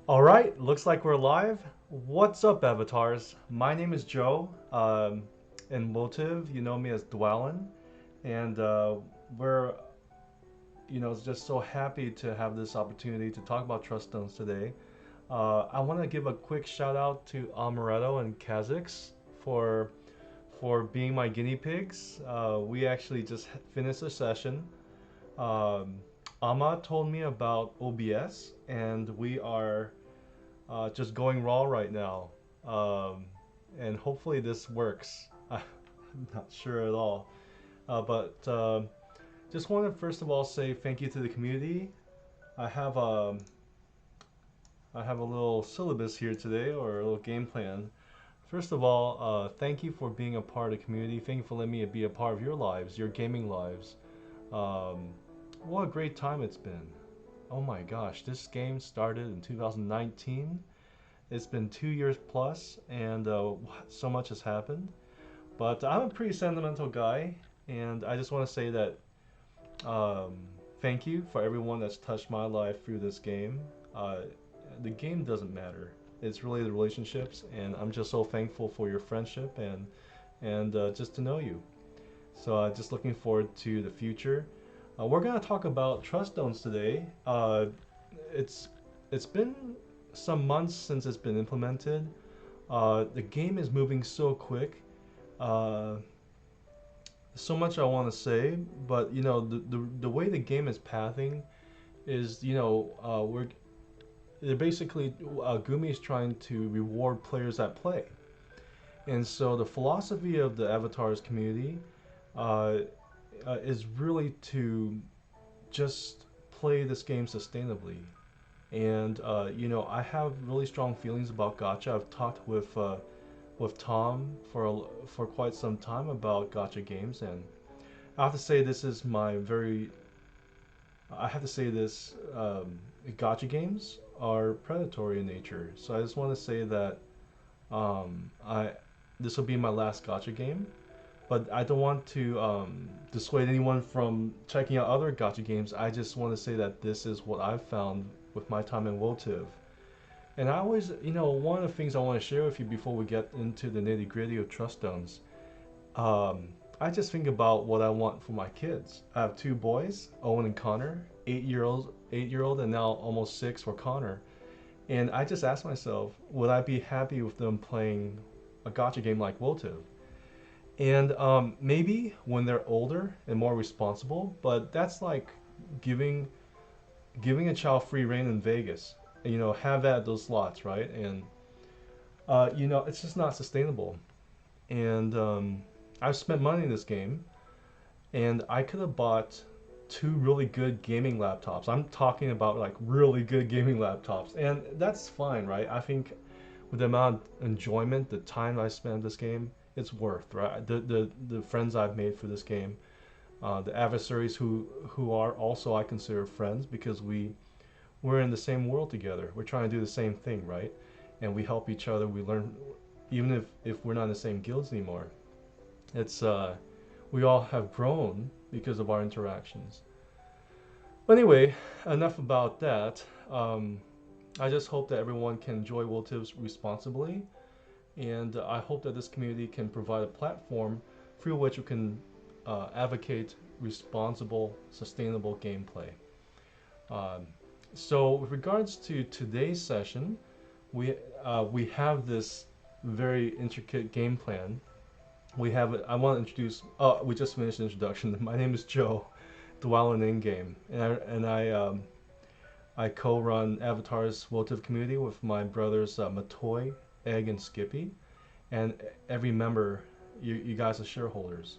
All right, looks like we're live. What's up, avatars? My name is Joe. In WOTV, you know me as Dwallin, and we're just so happy to have this opportunity to talk about trust stones today. I want to give a quick shout out to Amaretto and Kha'Zix for being my guinea pigs. We actually just finished a session. Um, Ama told me about OBS, and we are just going raw right now. Um, and hopefully this works. I'm not sure at all. But just want to first of all say thank you to the community. I have um, I have a little syllabus here today, or a little game plan. First of all, thank you for being a part of the community. Thank you for letting me be a part of your lives, your gaming lives. Um, what a great time it's been. Oh my gosh, this game started in 2019. It's been 2 years plus, and so much has happened. But I'm a pretty sentimental guy, and I just want to say that um, thank you for everyone that's touched my life through this game. Uh, the game doesn't matter. It's really the relationships, and I'm just so thankful for your friendship and just to know you. So just looking forward to the future. We're gonna talk about trust stones today. It's it's been some months since it's been implemented. The game is moving so quick. Uh, so much I want to say, but the way the game is pathing is they're basically Gumi is trying to reward players that play, and so the philosophy of the avatars community uh, is really to just play this game sustainably. And I have really strong feelings about gacha. I've talked with Tom for quite some time about gacha games, and I have to say this is my very. I have to say this. Gacha games are predatory in nature, so I just want to say that I this will be my last gacha game, but I don't want to dissuade anyone from checking out other gacha games. I just want to say that this is what I've found with my time in WOTIV. And I always, one of the things I want to share with you before we get into the nitty gritty of trust stones, um, I just think about what I want for my kids. I have two boys, Owen and Connor, 8-year old, and now almost 6 for Connor. And I just ask myself, would I be happy with them playing a gotcha game like WOTIV? And maybe when they're older and more responsible, but that's like giving giving a child free reign in Vegas. Have that at those slots, right? And it's just not sustainable. And I've spent money in this game, and I could have bought two really good gaming laptops. I'm talking about like really good gaming laptops, and that's fine, right? I think with the amount of enjoyment, the time I spent this game, it's worth, right? The friends I've made for this game, the adversaries who are also I consider friends because we're in the same world together. We're trying to do the same thing, right? And we help each other. We learn, even if we're not in the same guilds anymore. It's we all have grown because of our interactions. But anyway, enough about that. I just hope that everyone can enjoy WOTIVs responsibly, and I hope that this community can provide a platform through which you can advocate responsible, sustainable gameplay. Um, so, with regards to today's session, we have this very intricate game plan. I want to introduce. Oh, we just finished the introduction. My name is Joe, Dwellin in game, and I co-run Avatar's WOTIV community with my brothers Matoy, Egg, and Skippy, and every member. You guys are shareholders.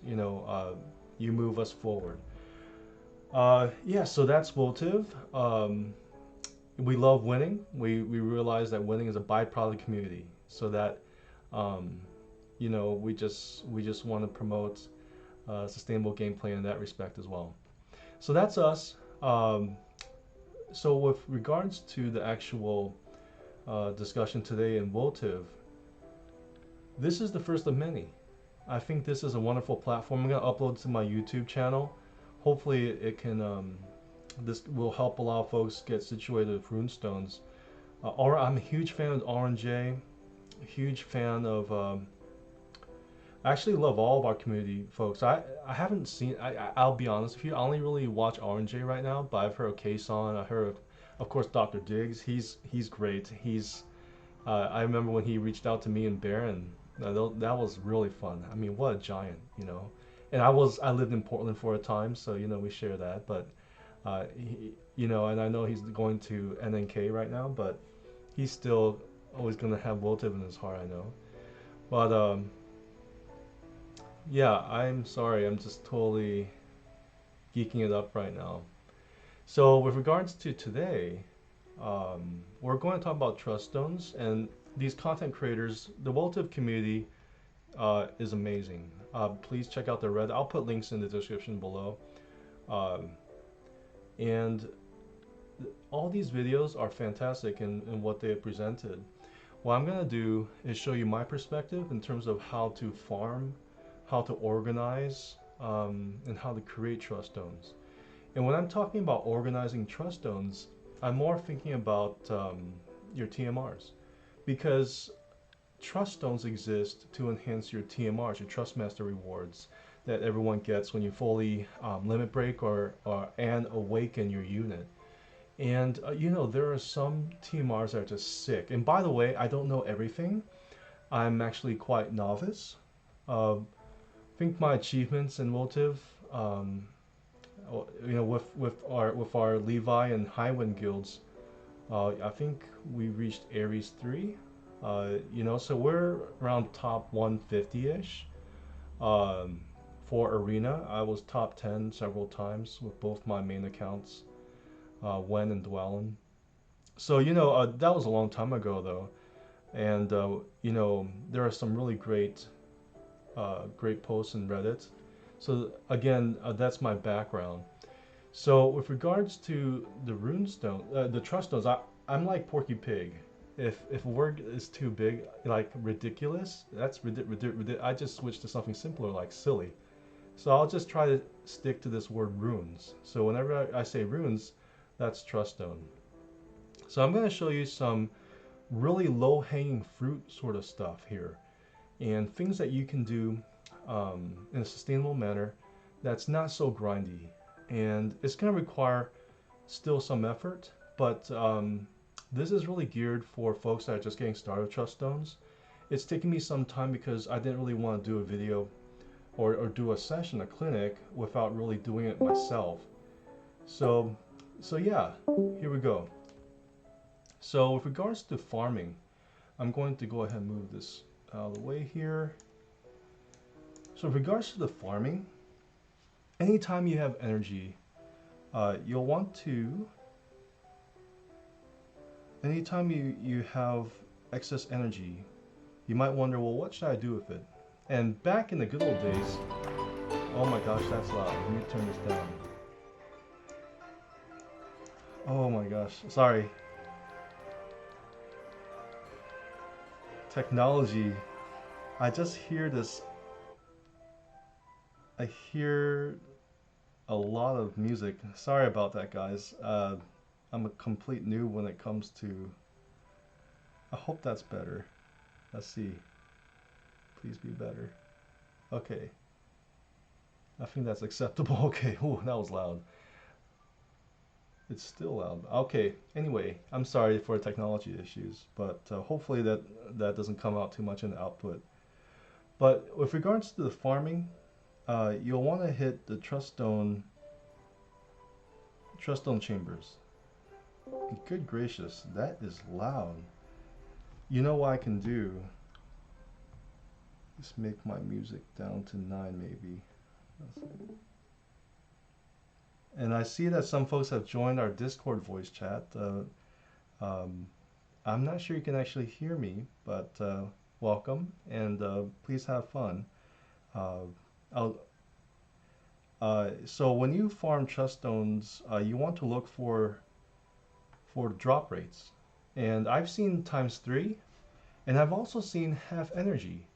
You move us forward. Yeah, so that's WOTIV. We love winning. We realize that winning is a byproduct of community. So that um, we just want to promote sustainable gameplay in that respect as well. So that's us. So with regards to the actual discussion today in WOTIV, this is the first of many. I think this is a wonderful platform. I'm gonna upload to my YouTube channel. Hopefully, it can. This will help a lot of folks get situated with runestones. I'm a huge fan of RNJ, a huge fan of. I actually love all of our community folks. I haven't seen. I'll be honest with you. I only really watch RNJ right now, but I've heard of Kason. I heard of course, Dr. Diggs. He's great. I remember when he reached out to me and Baron. That was really fun. I mean, what a giant, you know. And I lived in Portland for a time, so you know we share that. But you know, and I know he's going to NNK right now, but he's still always gonna have WOTV in his heart. I know. But yeah, I'm sorry. I'm just totally geeking it up right now. So with regards to today, we're going to talk about trust stones and these content creators. The WOTV community is amazing. Please check out their Reddit. I'll put links in the description below. Um, and all these videos are fantastic in what they have presented. What I'm going to do is show you my perspective in terms of how to farm, how to organize, and how to create trust stones. And when I'm talking about organizing trust stones, I'm more thinking about your TMRs, because trust stones exist to enhance your TMRs, your Trust Master rewards that everyone gets when you fully limit break and awaken your unit. And you know, there are some TMRs that are just sick. And by the way, I don't know everything. I'm actually quite novice. I think my achievements in WOTV, you know, with our Levi and Highwind guilds, I think we reached Ares 3. You know, so we're around top 150-ish. For Arena, I was top 10 several times with both my main accounts, Wen and Dwellin. So, you know, that was a long time ago, though. And, you know, there are some really great posts in Reddit. So, again, that's my background. So, with regards to the runestone, the trust stones, I'm like Porky Pig. If a word is too big, like ridiculous, that's I just switch to something simpler like silly. So I'll just try to stick to this word runes. So whenever I say runes, that's trust stone. So I'm going to show you some really low-hanging fruit sort of stuff here, and things that you can do in a sustainable manner that's not so grindy. And it's going to require still some effort, but this is really geared for folks that are just getting started with trust stones. It's taken me some time because I didn't really want to do a video or do a session, a clinic, without really doing it myself. So yeah, here we go. So with regards to farming, I'm going to go ahead and move this out of the way here. So with regards to the farming, anytime you have energy, you'll want to, anytime you have excess energy, you might wonder, well, what should I do with it? And back in the good old days, oh my gosh, that's loud. Let me turn this down. Oh my gosh, sorry. Technology. I just hear this. I hear a lot of music. Sorry about that, guys. I'm a complete noob when it comes to. I hope that's better. Let's see. Please be better. Okay. I think that's acceptable. Okay. Oh, that was loud. It's still loud. Okay. Anyway, I'm sorry for technology issues, but hopefully that doesn't come out too much in the output. But with regards to the farming, you'll want to hit the trust stone chambers. Good gracious, that is loud. You know what I can do? Just make my music down to 9 maybe. And I see that some folks have joined our Discord voice chat. I'm not sure you can actually hear me, but welcome, and please have fun. So when you farm trust stones, you want to look for drop rates. And I've seen ×3, and I've also seen half energy.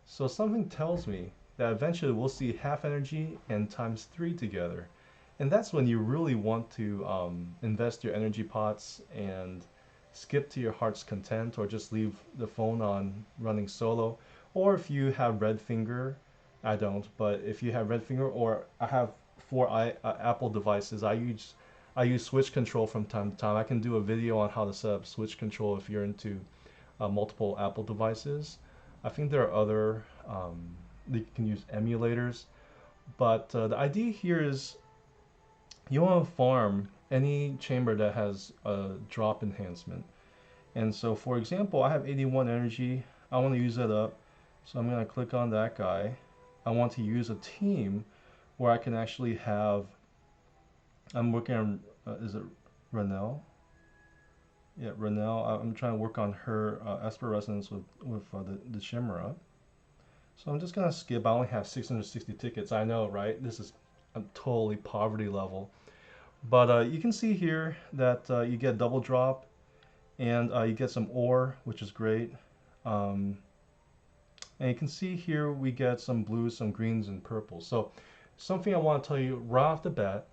So something tells me that eventually we'll see half energy and ×3 together. And that's when you really want to invest your energy pots and skip to your heart's content, or just leave the phone on running solo. Or if you have red finger, I don't, but if you have red finger, or I have four Apple devices, I use switch control from time to time. I can do a video on how to set up switch control if you're into multiple Apple devices. I think there are other, you can use emulators, but the idea here is you want to farm any chamber that has a drop enhancement. And so, for example, I have 81 energy. I want to use that up. So I'm going to click on that guy. I want to use a team where I can actually have, I'm working on, is it Renelle? Yeah, Renelle. I'm trying to work on her Esper Resonance with the Chimera. So I'm just going to skip. I only have 660 tickets. I know, right? This is a totally poverty level. But you can see here that you get double drop, and you get some ore, which is great. Um, and you can see here we get some blues, some greens, and purples. So something I want to tell you right off the bat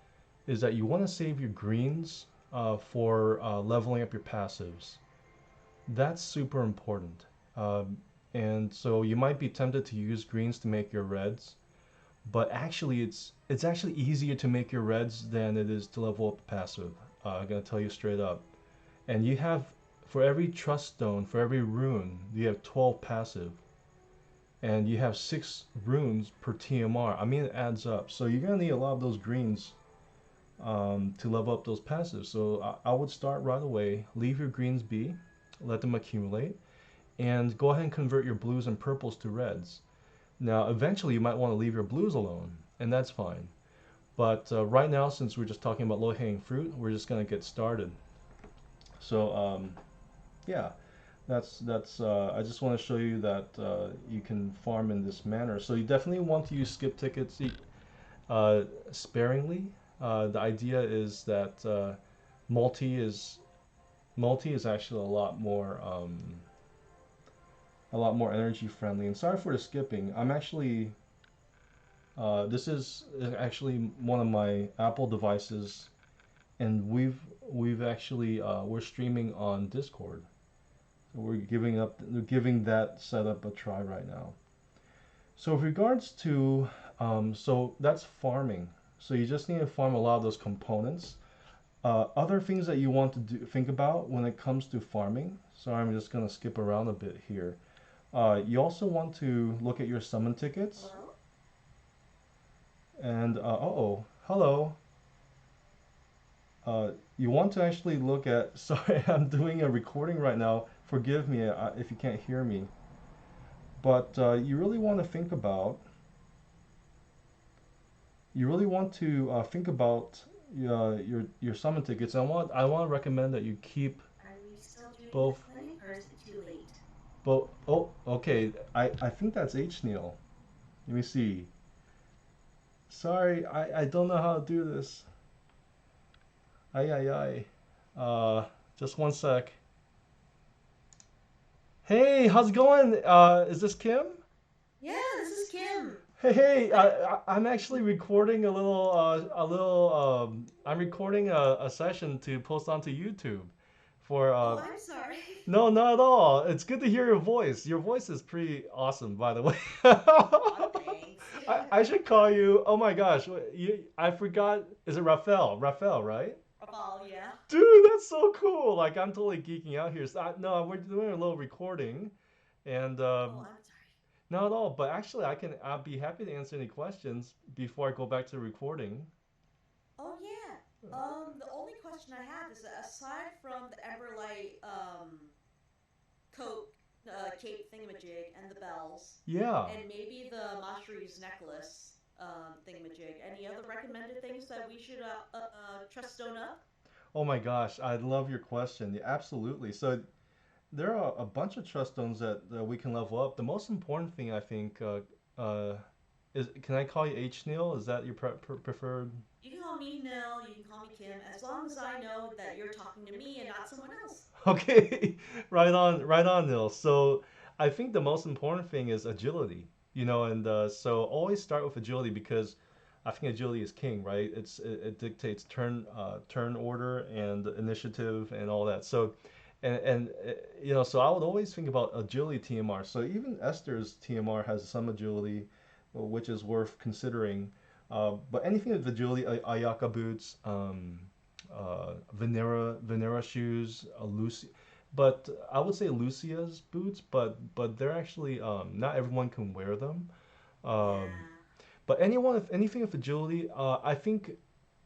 is that you want to save your greens for leveling up your passives. That's super important. And so you might be tempted to use greens to make your reds, but actually it's actually easier to make your reds than it is to level up the passive. I'm gonna tell you straight up. And you have, for every trust stone, for every rune, you have 12 passive, and you have 6 runes per TMR. I mean, it adds up. So you're gonna need a lot of those greens to level up those passives. So I would start right away. Leave your greens be, let them accumulate, and go ahead and convert your blues and purples to reds. Now, eventually, you might want to leave your blues alone, and that's fine. But right now, since we're just talking about low-hanging fruit, we're just gonna get started. So yeah, that's. I just want to show you that you can farm in this manner. So you definitely want to use skip tickets sparingly. The idea is that multi is multi is actually a lot more energy friendly. And sorry for the skipping. I'm actually this is actually one of my Apple devices, and we've actually we're streaming on Discord. So we're giving that setup a try right now. So with regards to so that's farming. So you just need to farm a lot of those components. Other things that you want to think about when it comes to farming. Sorry, I'm just gonna skip around a bit here. You also want to look at your summon tickets. Hello? And hello. You want to actually look at. Sorry, I'm doing a recording right now. Forgive me if you can't hear me. But you really want to think about. You really want to think about your summon tickets. I want to recommend that you keep Are we still doing the both. clinic or is it too late? Both. Oh, okay. I think that's Hnil. Let me see. Sorry, I don't know how to do this. Ay ay ay. Just one sec. Hey, how's it going? Is this Kim? Yeah, this is Kim. Hey, I I'm actually recording I'm recording a session to post onto YouTube for, Oh, I'm sorry. no, not at all. It's good to hear your voice. Your voice is pretty awesome, by the way. Aw, thanks. I should call you, oh my gosh, I forgot, is it Raphael? Raphael, right? Rafal, yeah. Dude, that's so cool. Like, I'm totally geeking out here. So, no, we're doing a little recording, and Oh, I'm sorry. not at all. But actually, I'll be happy to answer any questions before I go back to recording. Oh yeah. The only question I have is that aside from the Emberlight coat cape thingamajig and the bells, Yeah. and maybe the Mashri's necklace thingamajig, any other recommended things that we should trust stone up? Oh my gosh, I love your question. Yeah, absolutely. So there are a bunch of trust stones that we can level up. The most important thing, I think, is, can I call you H Neil? Is that your preferred? You can call me Nil, you can call me Kim, as long as I know that you're talking to me and not someone else. Okay, right on, Neil. So I think the most important thing is agility, and so always start with agility, because I think agility is king, right? It dictates turn order and initiative and all that. So and so I would always think about agility TMR. So even Esther's TMR has some agility, which is worth considering. But anything with agility, Ayaka boots, Venera shoes, Lucy, but I would say Lucia's boots, but they're actually not everyone can wear them. Um, Yeah. but anyone, if anything with agility, I think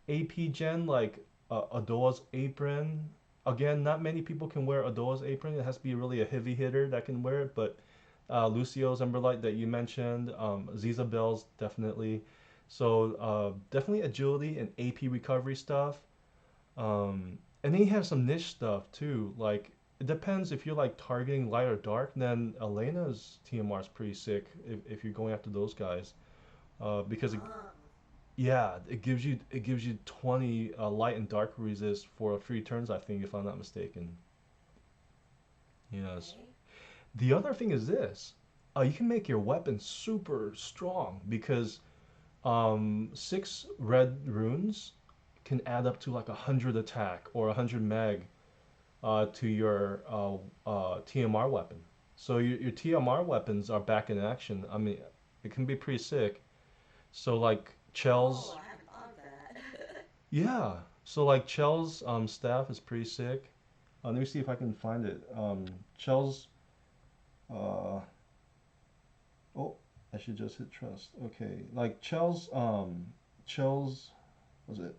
AP Gen like Adoa's apron. Again, not many people can wear Adoa's apron. It has to be really a heavy hitter that can wear it. But Lucio's Emberlight that you mentioned, Ziza Bell's definitely. So definitely agility and AP recovery stuff. And then you have some niche stuff too. Like it depends if you're like targeting light or dark. Then Elena's TMR is pretty sick if you're going after those guys. Because Oh, yeah, it gives you 20 light and dark resist for 3 turns, I think, if I'm not mistaken. Yes. okay. The other thing is this. You can make your weapon super strong because 6 red runes can add up to like 100 attack or 100 mag to your TMR weapon. So your TMR weapons are back in action. I mean, it can be pretty sick. So like Oh, Chell's, I hadn't thought of that. yeah. So like Chell's staff is pretty sick. Let me see if I can find it. Chell's, uh, oh, I should just hit trust. Okay, like Chell's, was it?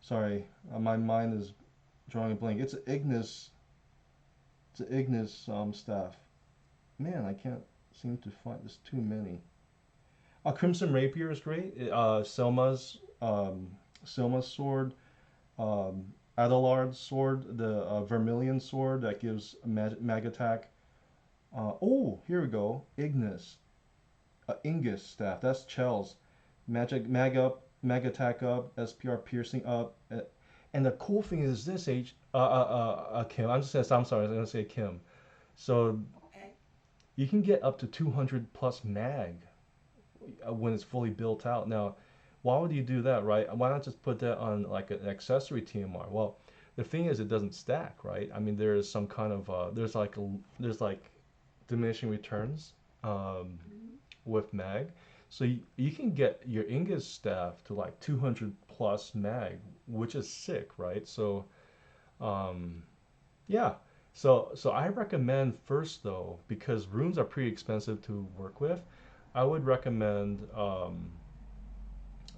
Sorry, my mind is drawing a blank. It's an Ignis staff. Man, I can't seem to find. There's too many. Crimson Rapier is great. Selma's sword, Adelard's sword, the Vermilion sword that gives mag attack. Oh, here we go. Ignis, Ingus staff. That's Chell's. Magic mag up, mag attack up, SPR piercing up. And the cool thing is this Kim. I'm sorry. I'm gonna say Kim. So Okay. you can get up to 200 plus mag when it's fully built out. Now, why would you do that, right? Why not just put that on like an accessory TMR? Well, the thing is, it doesn't stack, right? I mean, there is some kind of there's like diminishing returns um, Hmm. with mag, so you can get your Ingus staff to like 200 plus mag, which is sick, right? So um, yeah. So I recommend first though, because runes are pretty expensive to work with. I would recommend um,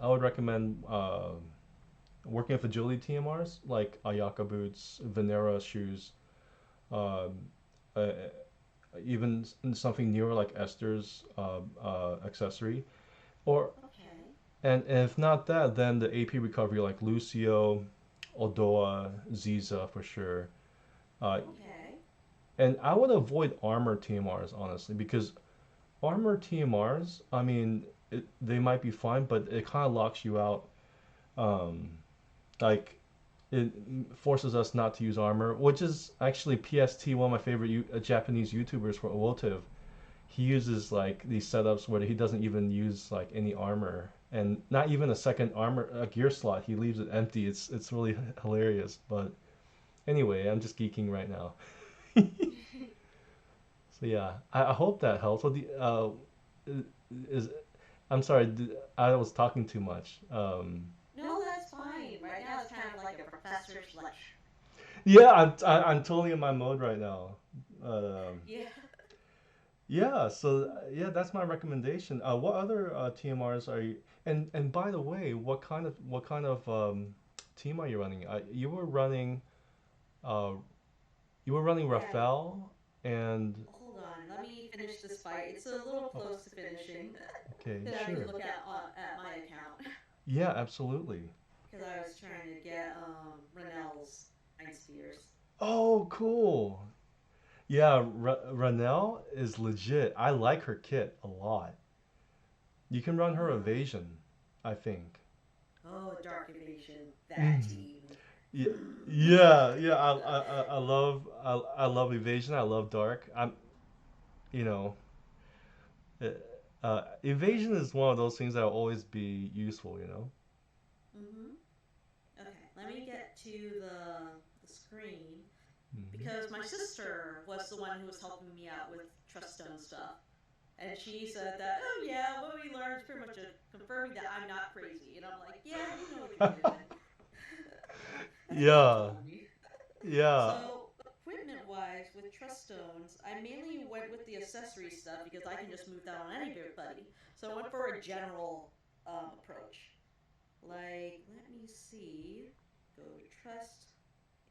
I would recommend working with agility TMRs like Ayaka boots, Venera shoes, um, uh, even something newer like Esther's accessory. Or Okay. and if not that, then the AP recovery like Lucio, Odoa, Ziza for sure. Uh, Okay. and I would avoid armor TMRs honestly because armor TMRs, I mean, they might be fine, but it kind of locks you out. Um, like it forces us not to use armor, which is actually PST, one of my favorite Japanese YouTubers for WOTV. He uses like these setups where he doesn't even use like any armor and not even a second armor a gear slot. He leaves it empty. It's really hilarious. But anyway, I'm just geeking right now. So yeah, I hope that helps. So is I'm sorry, I was talking too much. No, that's fine. Right now it's kind of like a professor's lecture. Yeah, I'm totally in my mode right now. Um, Yeah. yeah, so yeah, that's my recommendation. What other TMRs are you? And by the way, what kind of team are you running? Uh, you were running Yeah. Rafael and Hold on. Let me finish this fight. It's a little oh, close to finishing. okay, Then I can sure. look at my account Yeah, absolutely. because I was trying to get Renell's Nine Spears. Oh, cool. Yeah, Ranelle is legit. I like her kit a lot. You can run her Oh, evasion, I think. oh, Dark Evasion. That Mm. team. Yeah, yeah. I love evasion. I love dark. You know, uh, evasion is one of those things that will always be useful. Mm-hmm. Okay, let me get to the screen because my sister was the one who was helping me out with trust stone stuff. And she said that, oh yeah, what we learned is pretty much confirming that I'm not crazy. And I'm like, yeah, you know what you're doing. That's what she Yeah. told me. Yeah. So, equipment wise, with trust stones, I mainly went with the accessory stuff because I can just move that on anybody. So, I went for a general approach. Like, let me see. Go to trust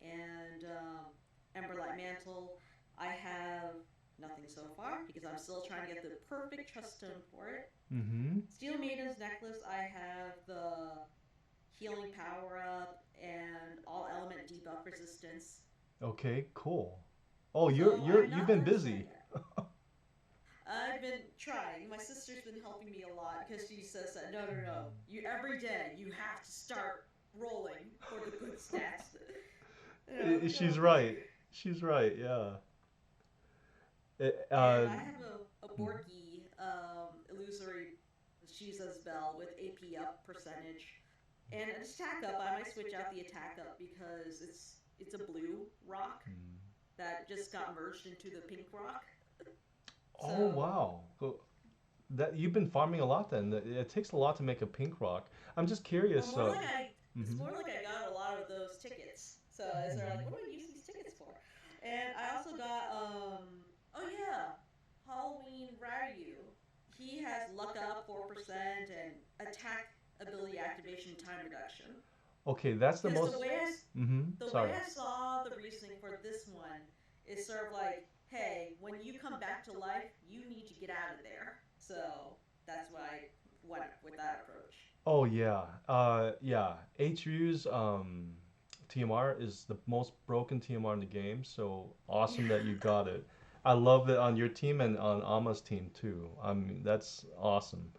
and Emberlight Mantle. I have nothing so far because I'm still trying to get the perfect trust stone for it. Mm-hmm. Steel Maiden's Necklace, I have the healing power up and all element debuff resistance. Okay, cool. Oh, So I'm you've not been level 10 busy. yet. I've been trying. My sister's been helping me a lot because she says that no, no, no. You every day you have to start rolling for the good stats. And I'm like, She's okay. right. She's right. Yeah. It, And I have a Borky illusory Shiza's Bell with AP up percentage. And an attack up, I might switch out the attack up because it's a blue rock that just got merged into the pink rock. Oh So wow. So that you've been farming a lot then. It takes a lot to make a pink rock. I'm just well, curious. it's Mhm. more like I got a lot of those tickets. So it's sort of like, what do I use these tickets for? And I also got oh yeah, Halloween Ryu. He has luck up 4% and attack ability activation time reduction. Okay, that's the Because most. Mm-hmm. the way Sorry. I saw the reasoning for this one is sort of like, hey, when you come back to life, you need to get out of there. So that's why I went with that approach. Oh yeah. Yeah. HU's TMR is the most broken TMR in the game. So awesome that you got it. I love it on your team and on Ama's team too. I mean, that's awesome.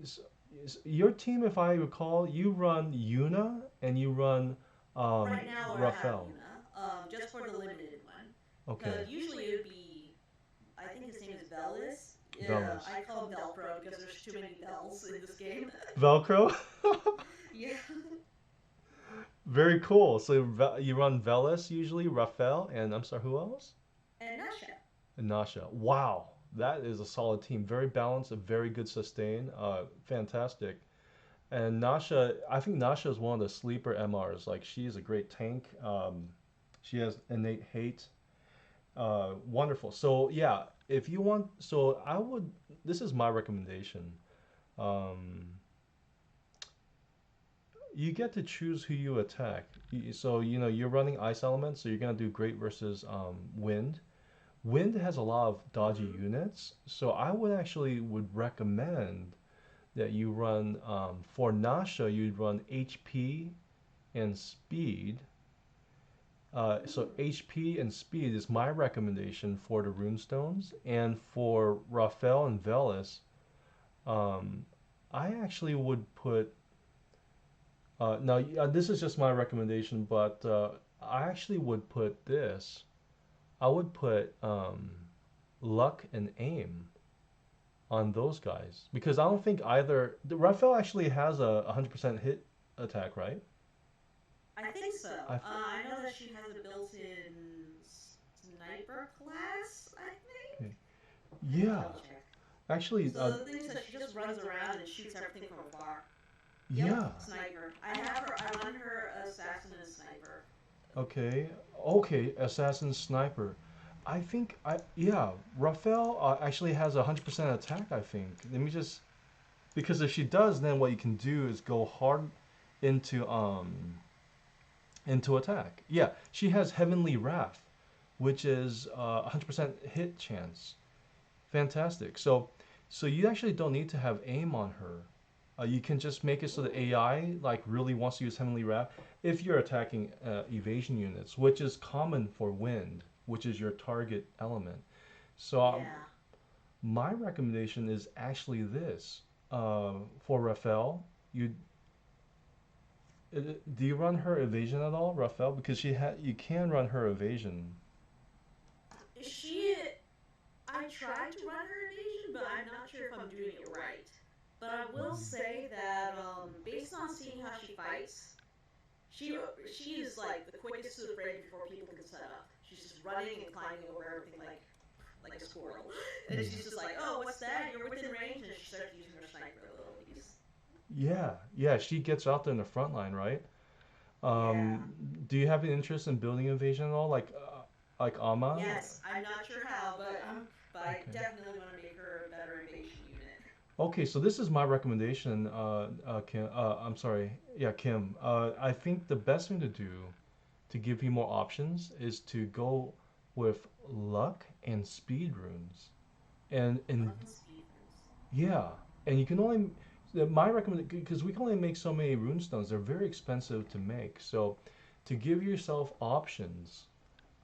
S- your team, if I recall, you run Yuna and you run Right now, I have Raphael. Yuna, just for the limited one. Okay. Because usually it would be, I think his name is Velis. Yeah, Velas. I call him Velcro because there's too many bells in this game. Velcro? Yeah. Very cool. So you run Velas usually, Raphael, and I'm sorry, who else? And Nasha. And Nasha. Wow, that is a solid team. Very balanced, a very good sustain. Fantastic. And Nasha, I think Nasha is one of the sleeper MRs. Like she's a great tank. She has innate hate. Wonderful. So yeah, if you want, so I would. This is my recommendation. Um, you get to choose who you attack. So you're running ice elements, so you're gonna do great versus wind. Wind has a lot of dodgy Mm-hmm. units, so I would recommend that you run for Nasha. You'd run HP and speed. So Mm. HP and speed is my recommendation for the runestones, and for Raphael and Velis, um, I actually would put. Now, this is just my recommendation, but I actually would put this. I would put luck and aim on those guys because I don't think either. Raphael actually has a 100% hit attack, right? I think so. I I know that she has a built-in sniper class, I think. okay. I have to Yeah, double check. actually, So the thing is that she just runs around and shoots everything from afar. Yep, yeah. sniper. I have her. I run her assassin and sniper. Okay, okay, assassin sniper. I think yeah, Raphael actually has a 100% attack. I think. Let me just because if she does, then what you can do is go hard into into attack. Yeah, she has Heavenly Wrath, which is 100% hit chance. Fantastic. So you actually don't need to have aim on her. You can just make it so the Ooh, AI like really wants to use Heavenly Wrath if you're attacking evasion units, which is common for wind, which is your target element. So yeah. my recommendation is actually this for Raphael. You do you run her evasion at all, Raphael? Because you can run her evasion. She. I tried to run her evasion, but I'm not sure if I'm doing it right. But I will say that, based on seeing how she fights, she she is like the quickest to the fray before people can set up. running and climbing over everything like a squirrel. And she's just like, "Oh, what's that? You're within range." And she starts using her sniper abilities. Yeah, yeah, she gets out there in the front line, right? Yeah. Do you have an interest in building invasion at all, like Ama? Yes, I'm not sure how, but I Okay. definitely want to make her a better invasion unit. Okay, so this is my recommendation, Kim. I'm sorry, yeah, Kim. I think the best thing to do to give you more options is to go with luck and speed runes. And Luck and speed runes. yeah, and you can only my recommendation, because we can only make so many runestones. They're very expensive to make. So to give yourself options,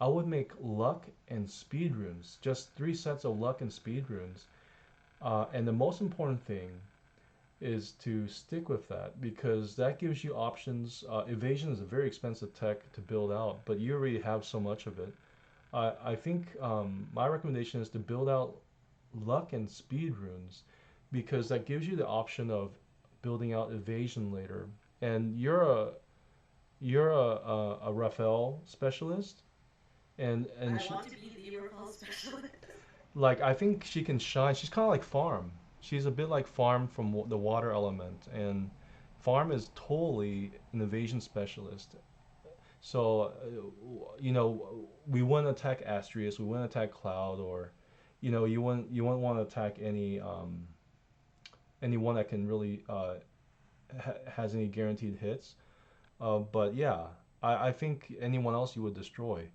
I would make luck and speed runes. Just three sets of luck and speed runes. And the most important thing is to stick with that because that gives you options. Evasion is a very expensive tech to build out, but you already have so much of it. I think my recommendation is to build out luck and speed runes because that gives you the option of building out evasion later. And you're a Raphael specialist, and I she, want to be the repel specialist. like I think she can shine. She's kind of like Farm. She's a bit like Farm from the water element, and Farm is totally an evasion specialist. So, we wouldn't attack Astrius, we wouldn't attack Cloud, or, you wouldn't want to attack anyone that can really has any guaranteed hits. But yeah, I think anyone else you would destroy.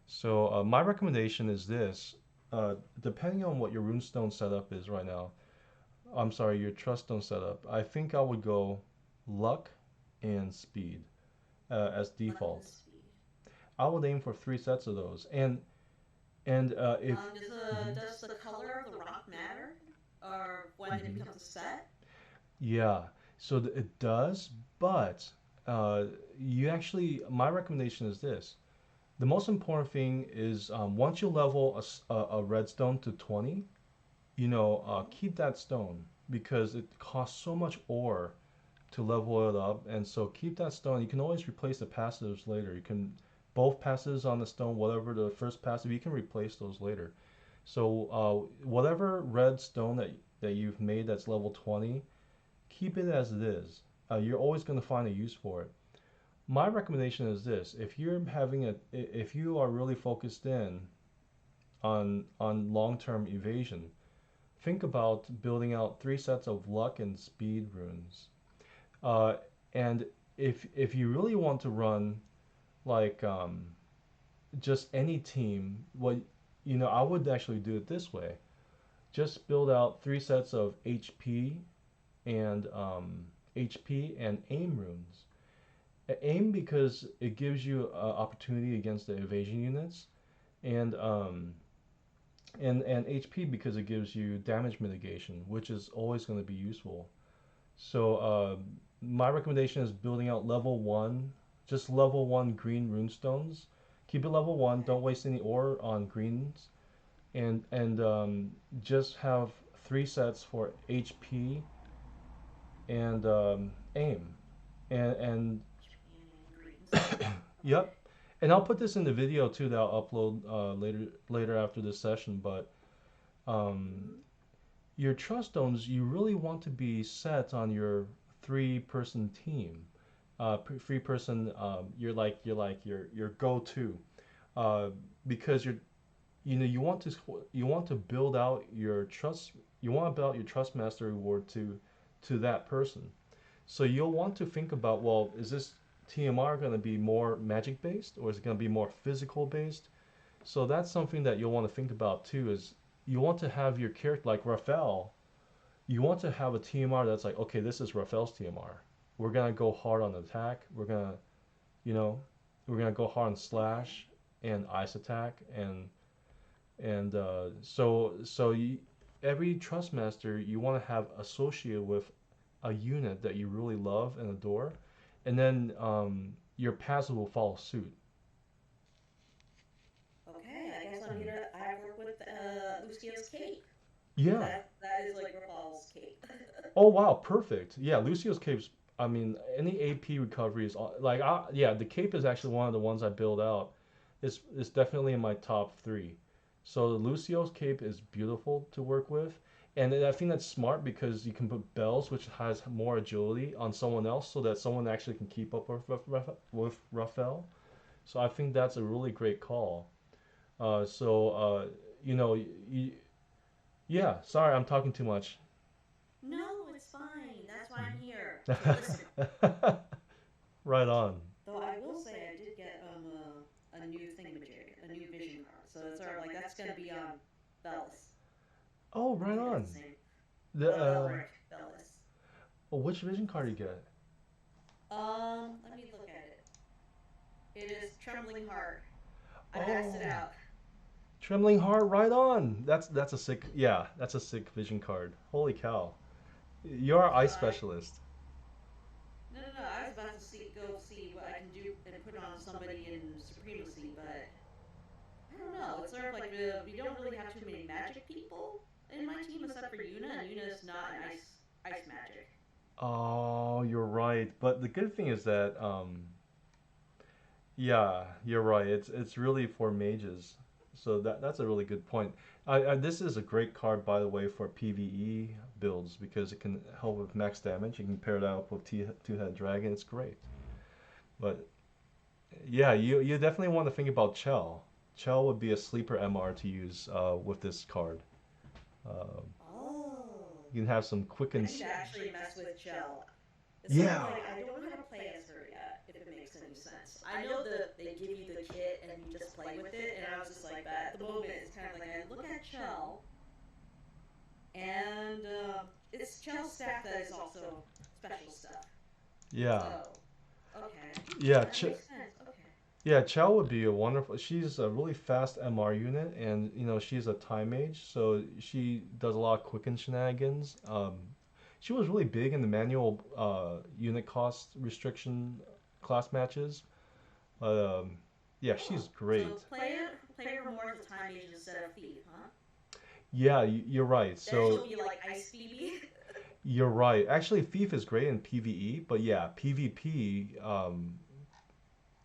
So my recommendation is this: depending on what your runestone setup is right now, I'm sorry, your truststone setup. I think I would go luck and speed as Luck and default. speed. I would aim for three sets of those, and if Mhm. Does the color of the rock matter, or when it becomes a set? Yeah, so it does, but uh, you actually, my recommendation is this. The most important thing is once you level a redstone to 20, keep that stone because it costs so much ore to level it up. And so keep that stone. You can always replace the passives later. You can, both passives on the stone, whatever the first passive, you can replace those later. So whatever red stone that you've made that's level 20, keep it as it is. You're always going to find a use for it. My recommendation is this: if you are really focused in on long-term evasion, think about building out three sets of luck and speed runes. Uh, and if you really want to run like just any team, I would actually do it this way: just build out three sets of HP and aim runes. Aim because it gives you opportunity against the evasion units, and HP because it gives you damage mitigation, which is always going to be useful. So my recommendation is building out level one, just level one green runestones. Keep it level one. Okay. Don't waste any ore on greens, and just have three sets for HP and aim, and And greens. Okay. yep. And I'll put this in the video too that I'll upload later after this session. But um, your trust zones, you really want to be set on your three-person team. Three-person, you're go-to, uh, because you want to build out your trust. You want to build out your trust master reward to that person. So you'll want to think about, well, is this TMR going to be more magic based or is it going to be more physical based? So that's something that you'll want to think about too. Is you want to have your character like Raphael. You want to have a TMR that's like, okay, this is Raphael's TMR. We're gonna go hard on attack. You know, we're gonna go hard on Okay. slash and ice attack, and every trust master you want to have associated with a unit that you really love and adore, and then your passive will follow suit. Okay. I guess I'm gonna. I work with Lucio's cape because Yeah. that is like Rapal's cape. Oh wow, perfect. Yeah, Lucio's capes. I mean, any AP recovery is yeah. The cape is actually one of the ones I build out It's definitely in my top three. So Lucio's cape is beautiful to work with, and I think that's smart because you can put bells, which has more agility, on someone else, so that someone actually can keep up with Raphael. So I think that's a really great call. So you know, yeah. Sorry, I'm talking too much. No, it's fine. That's why I'm here to listen. Right on. Though I will say I did get a new thingamajig, a new vision card. So it's sort of like that's gonna be on Bellis. Oh, Let me right think if on. it's the same. The Elric Bellis. oh, which vision card you get? Let me look at it. It is Trembling Heart. I maxed it Oh, out. Trembling Heart, right on. That's a sick. Yeah, that's a sick vision card. Holy cow. You're our So ice I specialist. no. I was about to go see what I can do and put on somebody in Supremacy, but I don't know. It's sort of like we don't really have too many magic people in my team except for Yuna, and Yuna's not an ice magic. Oh, you're right. But the good thing is that yeah, you're right. It's really for mages. So that's a really good point. This is a great card, by the way, for PvE builds because it can help with max damage. You can pair that up with two-head dragon. It's great. But yeah, you definitely want to think about Chell. Chell would be a sleeper MR to use with this card. Um, Oh. you can have some I quickens. need to actually mess with Chell. It's sort of Yeah. like I don't know how to play as her yet, if it makes any sense. I know that they give you the kit and you just play with it, and I was just like that. At the moment, it's kind of like I look at Chell, and it's Chell staff that is also special stuff. Yeah. So, okay, Yeah. that makes sense. Okay. Yeah, Chell would be a wonderful. She's a really fast MR unit, and she's a time mage, so she does a lot of quicken shenanigans. She was really big in the manual unit cost restriction class matches. Um, yeah, she's Oh, so great. play her more as a time mage instead of thief, huh? Yeah, you're right. Then So she'll be like Ice Phoebe. you're right. Actually, Thief is great in PvE, but yeah, PvP,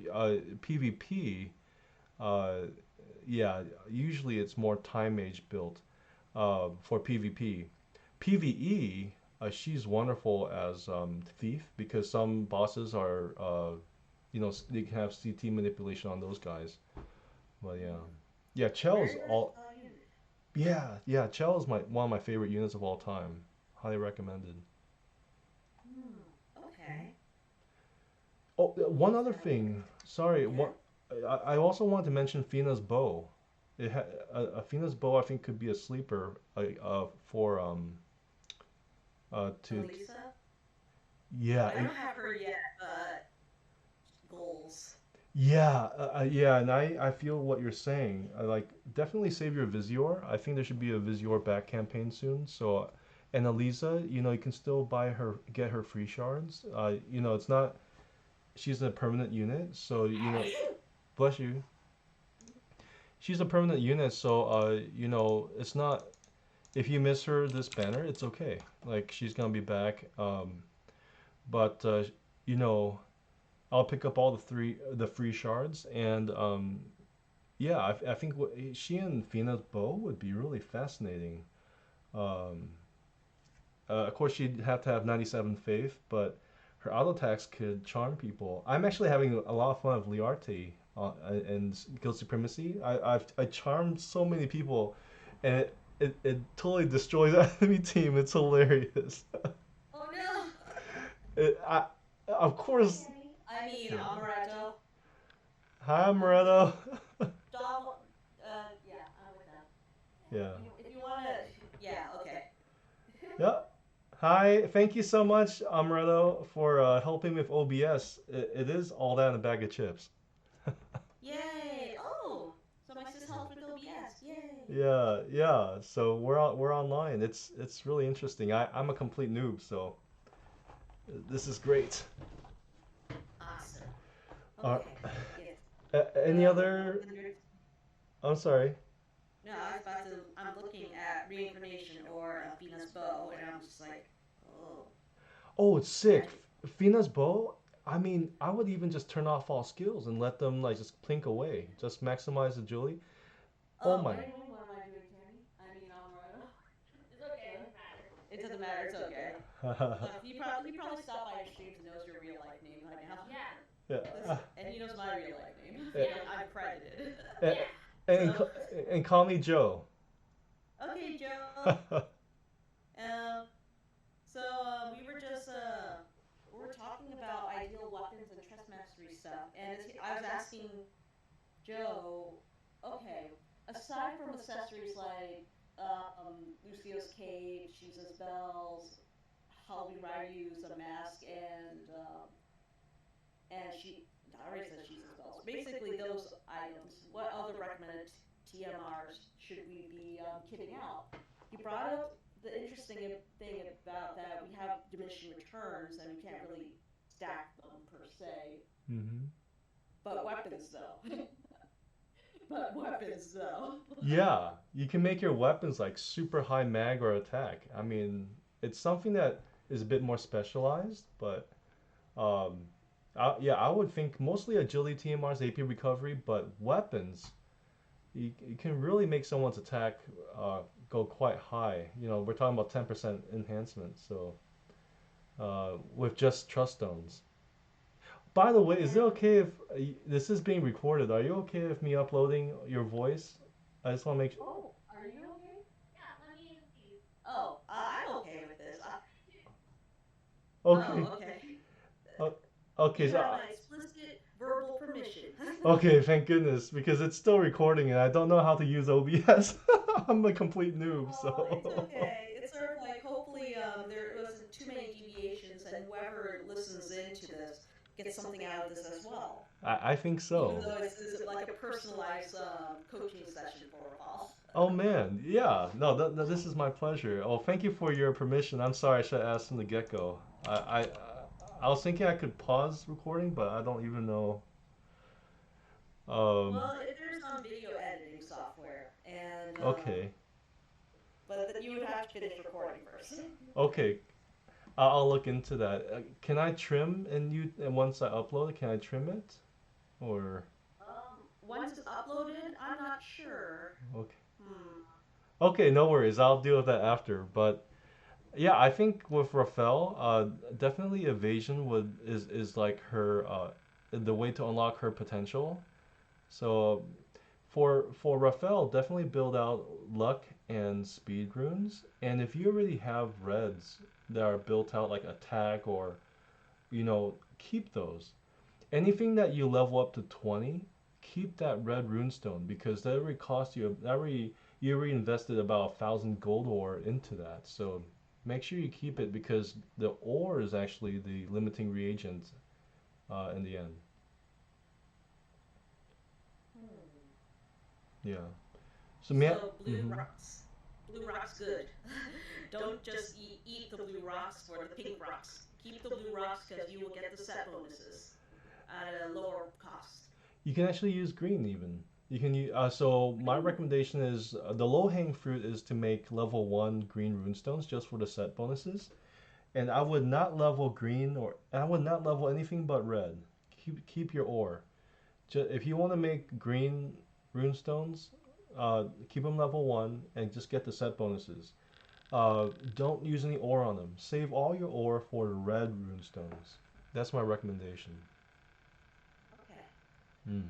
PvP, uh, yeah, usually it's more time mage built for PvP. PvE, she's wonderful as Thief because some bosses are, they can have CT manipulation on those guys. But yeah, Hmm. yeah, Chell's Very all. versatile unit. Yeah, Chell is my one of my favorite units of all time. Highly recommended. Hmm. Okay. Oh, one other Interesting. thing. Sorry, Yeah. what I also wanted to mention Fina's bow. Fina's bow I think could be a sleeper for to Elisa. yeah I don't have her yet, but goals. yeah, and I feel what you're saying. Like definitely save your Visior. I think there should be a Visior back campaign soon. So and Elisa, you can still get her free shards. It's not she's a permanent unit, so bless you. She's a permanent unit, so it's not if you miss her this banner, it's okay. Like she's gonna be back. But you know, I'll pick up all the free shards, and yeah, I think she and Fina's bow would be really fascinating. Um, of course, she'd have to have 97 faith, but her auto attacks could charm people. I'm actually having a lot of fun with Liarte and Guild Supremacy. I charmed so many people, and it totally destroys the enemy team. It's hilarious. Oh no! Of course. I mean, Amaretto. Hi, Um, Amaretto. Dom. Yeah, I'm with them. Yeah. If you wanna, yeah, okay. Yep. Hi, thank you so much, Amaretto, for helping with OBS. It is all that in a bag of chips. Yay! Oh, so my sis helped with OBS. Yay! Yeah. So we're online. It's really interesting. I'm a complete noob, so this is great. Awesome. Uh, Okay. Yes. any other? 100. I'm sorry. No, I was about to. I'm looking at reincarnation or Venus bow, and I'm just like, oh, Oh, it's sick. magic. Fina's bow. I mean, I would even just turn off all skills and let them like just plink away. Just maximize agility. Oh Oh, my. anyway, what am I doing, Tammy? It's okay. It doesn't matter. It's okay. Look, he probably stopped by your streams and knows your real life name by now. Yeah. And he knows my real life name Yeah. because I'm credited. And, and, So, and call me Joe. okay, Joe. Um, we were just we were talking about ideal weapons and chess mastery stuff, and I was asking Joe, okay, aside from accessories like Lucio's cape, Shiza's bells, Halloween Ryu's a mask, and she I already said Shiza's bells. Basically, those items. What other recommended TMRs should we be kitting out? He brought up the interesting thing about that we have diminishing returns and we can't really stack them per se. Hmm. But weapons though. But weapons though. Yeah, you can make your weapons like super high mag or attack. I mean, it's something that is a bit more specialized, but um, yeah, I would think mostly agility TMRs, AP recovery, but weapons, you can really make someone's attack uh, go quite high. You know, we're talking about 10% enhancement, so with just trust stones. By the way, is it Yeah. okay if this is being recorded? Are you okay with me uploading your voice? I just want to make sure. Oh, are you okay? Oh, I'm okay with this. Okay. Oh, okay. Uh, okay. You So, have my explicit verbal permission. okay. Thank goodness, because it's still recording and I don't know how to use OBS. I'm a complete noob. Oh, it's So. okay. It's sort of like hopefully there wasn't too many deviations, and whoever listens into this gets something out of this as well. I think Even so. though it's like a personalized coaching session for Paul. Oh man, yeah. No, this is my pleasure. Oh, thank you for your permission. I'm sorry I should have asked from the get-go. I was thinking I could pause recording, but I don't even know. Um, Well, there's video editing software, and okay, but you would have to finish recording first. okay. I'll look into that. Can I trim and once I upload it, can I trim it? Or Once it's uploaded, I'm not sure. okay. Hmm. Okay, no worries. I'll deal with that after. But yeah, I think with Rafael, definitely evasion is like her the way to unlock her potential. So for Rafael, definitely build out luck and speed runes. And if you already have reds that are built out like attack or keep those. Anything that you level up to 20, keep that red runestone because that already cost you you already invested about 1,000 gold ore into that. So make sure you keep it because the ore is actually the limiting reagent in the end. Hmm. Yeah. So may I, So mhm. blue rocks good. Don't just eat the blue rocks for the pink rocks. Keep the blue rocks because you will get the set bonuses at a lower cost. You can actually use green even. You can use, so my Green. recommendation is the low hanging fruit is to make level 1 green runestones just for the set bonuses. And I would not level green or I would not level anything but red. Keep your ore. If you want to make green runestones, keep them level 1 and just get the set bonuses. Don't use any ore on them. Save all your ore for the red runestones. That's my recommendation. Okay. Mm.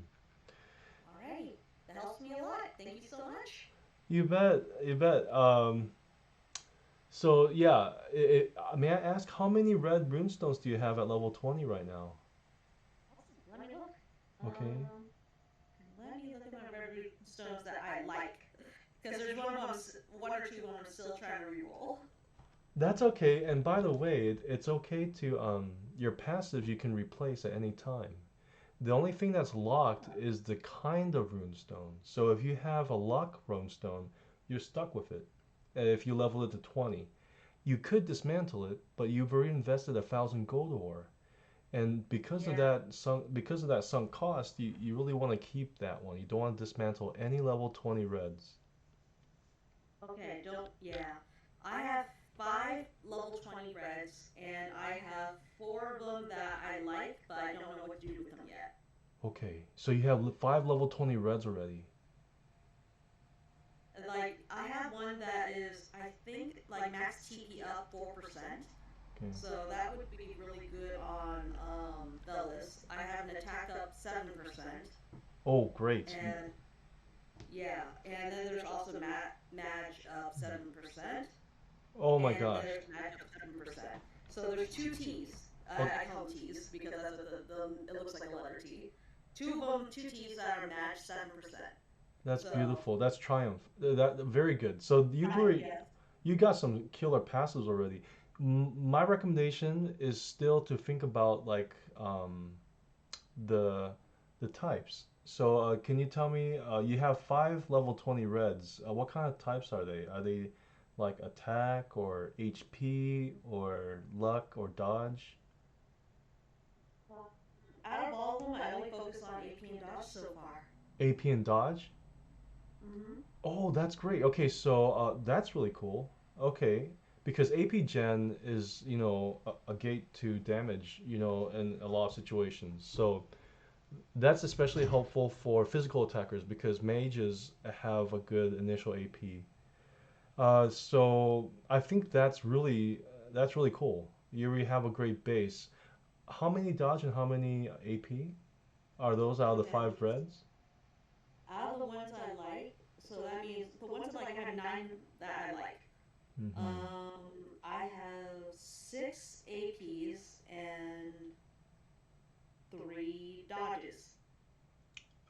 Alrighty. That helps me a lot. Thank you so much. You bet. You bet. So yeah, may I ask how many red runestones do you have at level 20 right now? Awesome. Let me look. Okay. Let me look at my red root stones that I like. Because there's one or two of them I'm still trying to reroll. That's okay. And by the way, it's okay to your passives you can replace at any time. The only thing that's locked is the kind of runestone. So if you have a luck runestone, you're stuck with it. If you level it to 20, you could dismantle it, but you've already invested 1,000 gold ore. And Yeah. because of that sunk cost, you really want to keep that one. You don't want to dismantle any level 20 reds. Okay, don't. Yeah. I have 5 level 20 reds, and I have 4 of them that I like, but I don't know what to do with them yet. Okay, so you have 5 level 20 reds already. Like, I have one that is, I think, like max TP up 4%. Okay. So that would be really good on Velis. I have an attack up 7%. Oh, great. And yeah, and then there's also Madge up 7%. Oh my And gosh. there's Madge up 7%. So there's two T's. Oh, I call them T's because that's what it looks like a letter T. Two of them, two T's that are Madge 7%. that's So, beautiful. That's triumph. That very good. So yes. you got some killer passes already. My recommendation is still to think about like the the types. So can you tell me? You have 5 level 20 reds. What kind of types are they? Are they like attack or HP or luck or dodge? Out of all of them, I only focus on AP and Dodge so far. AP and dodge? Mm-hmm. Oh, that's great. Okay, so that's really cool. Okay, because AP Gen is, a gate to damage, in a lot of situations. So that's especially helpful for physical attackers because mages have a good initial AP. So I think that's really cool. You already have a great base. How many dodge and how many AP are those out of the Okay. 5 reds? Out of the ones I like, so that means the ones that like I have 9 that I like. Mm-hmm. I have 6 APs and 3 dodges.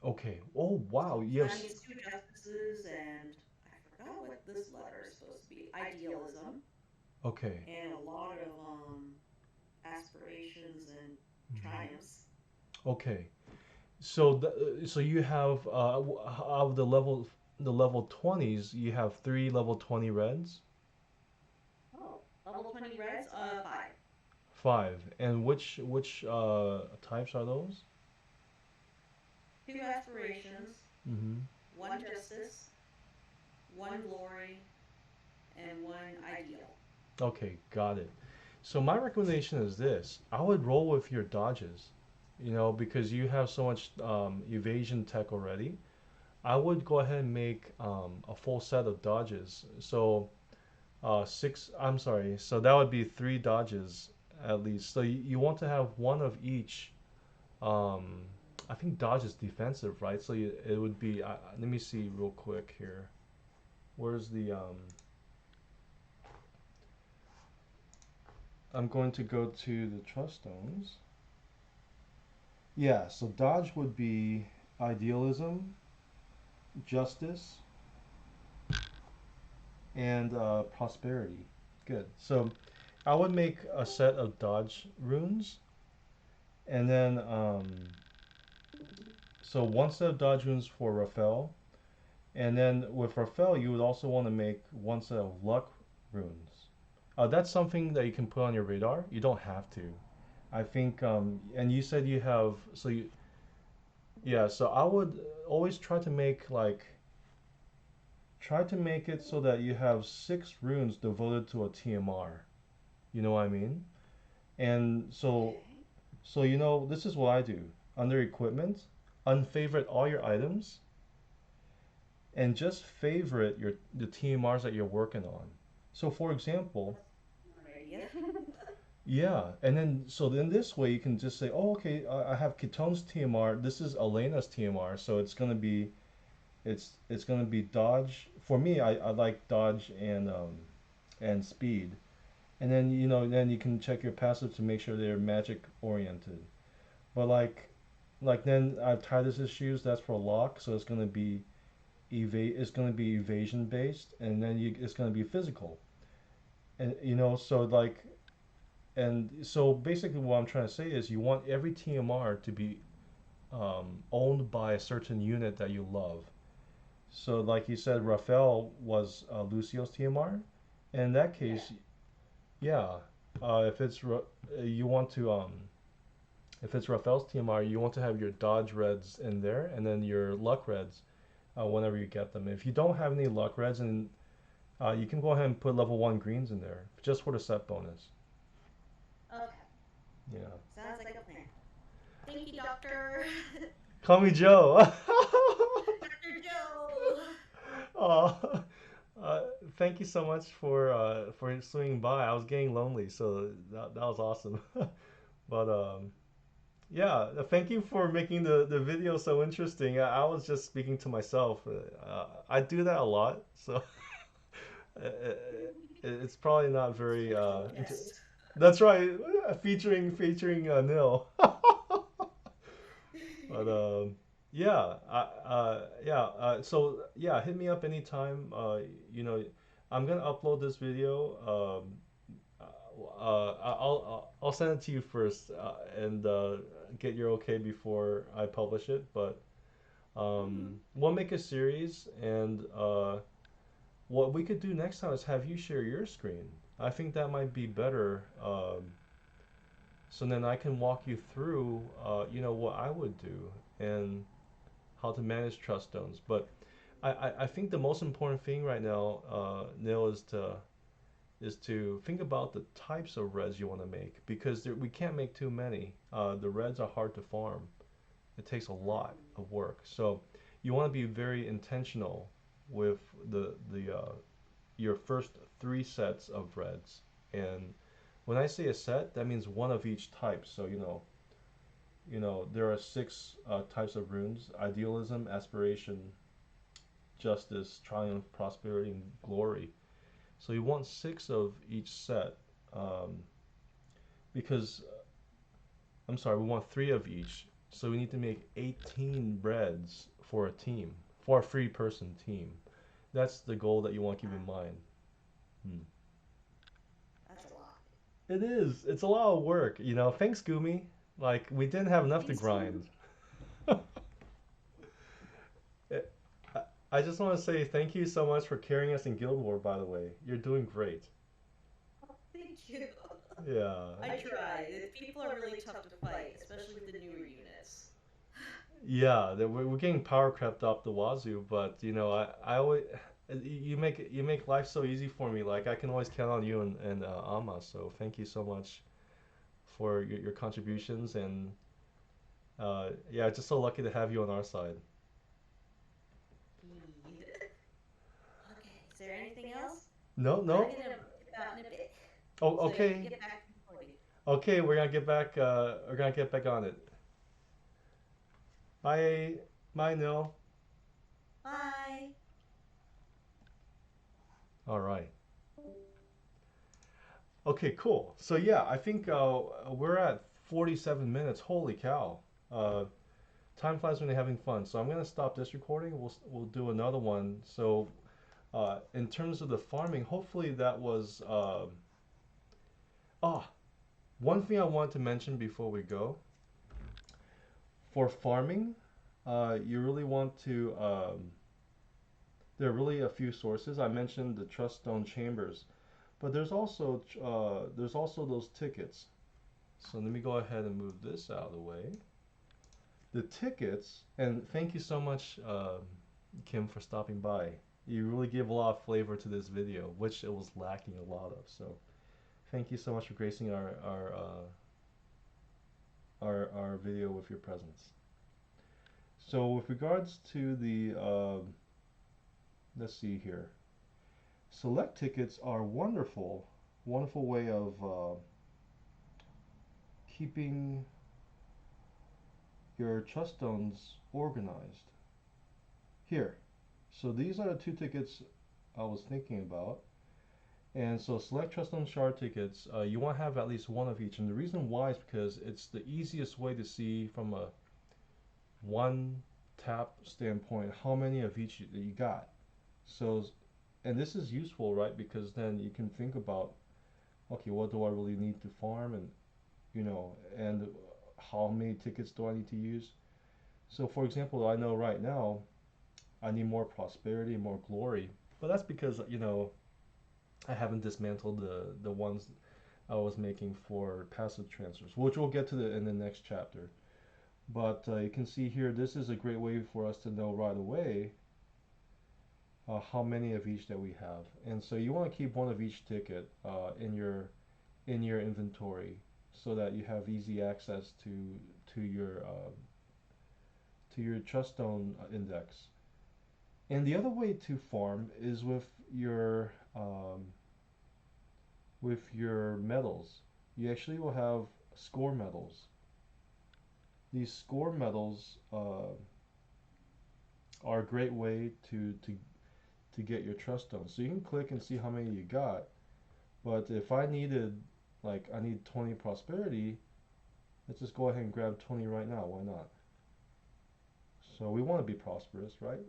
Okay. Oh wow. So that Yes. means 2 justices and I forgot what this letter is supposed to be. Idealism Okay. and a lot of aspirations and Mhm. triumphs. Okay. So you have out of the level 20s, you have 3 level 20 reds, Oh, level 20 reds, 5. 5. And which types are those? 2 aspirations, Mm-hmm. 1 justice, 1 glory, and 1 ideal. Okay, got it. So my recommendation is this: I would roll with your dodges, because you have so much evasion tech already. I would go ahead and make a full set of dodges. So six. I'm sorry. So that would be 3 dodges at least. So you want to have one of each. Um, I think dodge is defensive, right? So it would be. Let me see real quick here. Where's the? I'm going to go to the trust stones. Yeah. So dodge would be idealism, justice, and prosperity. Good. So I would make a set of dodge runes, and then so one set of dodge runes for Raphael, and then with Raphael, you would also want to make one set of luck runes. That's something that you can put on your radar. You don't have to. I think, and you said you have, so yeah, so I would always try to make it so that you have 6 runes devoted to a TMR. You know what I mean? And Okay. so this is what I do. Under equipment, unfavorite all your items and just favorite the TMRs that you're working on. So for example, That's a smart idea. yeah, and then so then this way you can just say, oh, okay, I have Ketone's TMR. This is Elena's TMR, so it's gonna be dodge. For me, I like dodge and speed, and then then you can check your passive to make sure they're magic oriented. But like then I have Titus's shoes. That's for lock, so it's gonna be It's gonna be evasion based, and then it's gonna be physical. And so basically what I'm trying to say is you want every TMR to be owned by a certain unit that you love. So like you said, Raphael was Lucio's TMR. And in that Yeah. case, yeah, if you want to if it's Raphael's TMR, you want to have your dodge reds in there, and then your luck reds whenever you get them. If you don't have any luck reds, You can go ahead and put level 1 greens in there just for the set bonus. Okay. Yeah. Sounds like a plan. Thank you, Doctor. Call me Joe. Dr. Joe. Oh, thank you so much for swinging by. I was getting lonely, so that was awesome. But yeah, thank you for making the video so interesting. I was just speaking to myself. I do that a lot, so it's probably not very. Special guest. That's right, featuring Nil. But yeah, yeah. So yeah, hit me up anytime. You know, I'm gonna upload this video. I'll send it to you first and get your okay before I publish it. But Mm-hmm. we'll make a series, and what we could do next time is have you share your screen. I think that might be better. So then I can walk you through, you know, what I would do and how to manage trust stones. But I think the most important thing right now, Neil, is to think about the types of reds you want to make because we can't make too many. The reds are hard to farm. It takes a lot of work. So you want to be very intentional with the your first 3 sets of reds. And when I say a set, that means one of each type. So there are 6 types of runes: idealism, aspiration, justice, triumph, prosperity, and glory. So you want 6 of each set, um, because I'm sorry, we want 3 of each. So we need to make 18 breads for a team, for a 3-person team. That's the goal that you want to keep in Wow, mind. Hmm. that's a lot. It is. It's a lot of work. Thanks, Gumi. Like we didn't have enough to Thanks to grind. I just want to say thank you so much for carrying us in Guild War. By the way, you're doing great. thank you. Yeah. I try. People are really tough to fight, especially with the newer units. Yeah, we're getting power crept up the wazoo, but I always you make life so easy for me. Like I can always count on you and Amma. So thank you so much for your contributions and yeah, just so lucky to have you on our side. Indeed. Okay, is there anything else? No, I'm no. gonna dip out in a bit, Oh, so you can okay, get back to recording. okay. We're gonna get back. We're gonna get back on it. Bye, bye, Nil. Bye. All right. Okay, cool. So yeah, I think we're at 47 minutes. Holy cow. Uh, Time flies when you're having fun. So I'm gonna stop this recording. We'll do another one. So in terms of the farming, hopefully that was ah one thing I want to mention before we go. For farming, you really want to. There are really a few sources. I mentioned the trust stone chambers, but there's also those tickets. So let me go ahead and move this out of the way. The tickets, and thank you so much, Kim, for stopping by. You really gave a lot of flavor to this video, which it was lacking a lot of. So thank you so much for gracing our video with your presence. So with regards to the let's see here, select tickets are wonderful, wonderful way of keeping your trust stones organized. Here, so these are the 2 tickets I was thinking about. And so select trust stone shard tickets. You want to have at least one of each, and the reason why is because it's the easiest way to see from a one tap standpoint how many of each you got. So, and this is useful, right? Because then you can think about, okay, what do I really need to farm, and how many tickets do I need to use? So, for example, I know right now I need more prosperity, more glory, but that's because I haven't dismantled the ones I was making for passive transfers, which we'll get to in the next chapter. But you can see here, this is a great way for us to know right away how many of each that we have. And so you want to keep one of each ticket in your inventory so that you have easy access to your trust stone index. And the other way to farm is with your medals. You actually will have score medals. These score medals are a great way to get your trust stone. So you can click and see how many you got. But if I needed, like, I need 20 prosperity, let's just go ahead and grab 20 right now. Why not? So we want to be prosperous, right?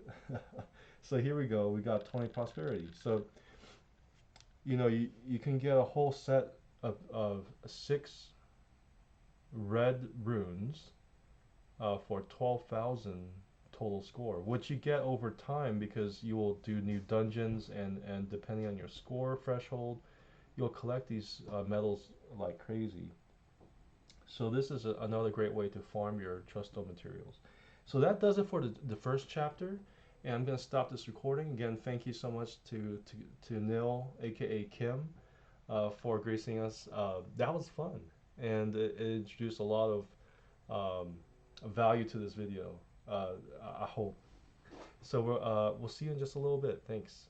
So here we go. We got 20 prosperity. So, you can get a whole set of 6 red runes for 12,000 total score, which you get over time because you will do new dungeons, and depending on your score threshold, you'll collect these medals like crazy. So this is another great way to farm your trust stone materials. So that does it for the first chapter. And I'm going to stop this recording. Again, thank you so much to Nil, aka Kim, for gracing us. That was fun. And it introduced a lot of um, value to this video. I hope. So we'll see you in just a little bit. Thanks.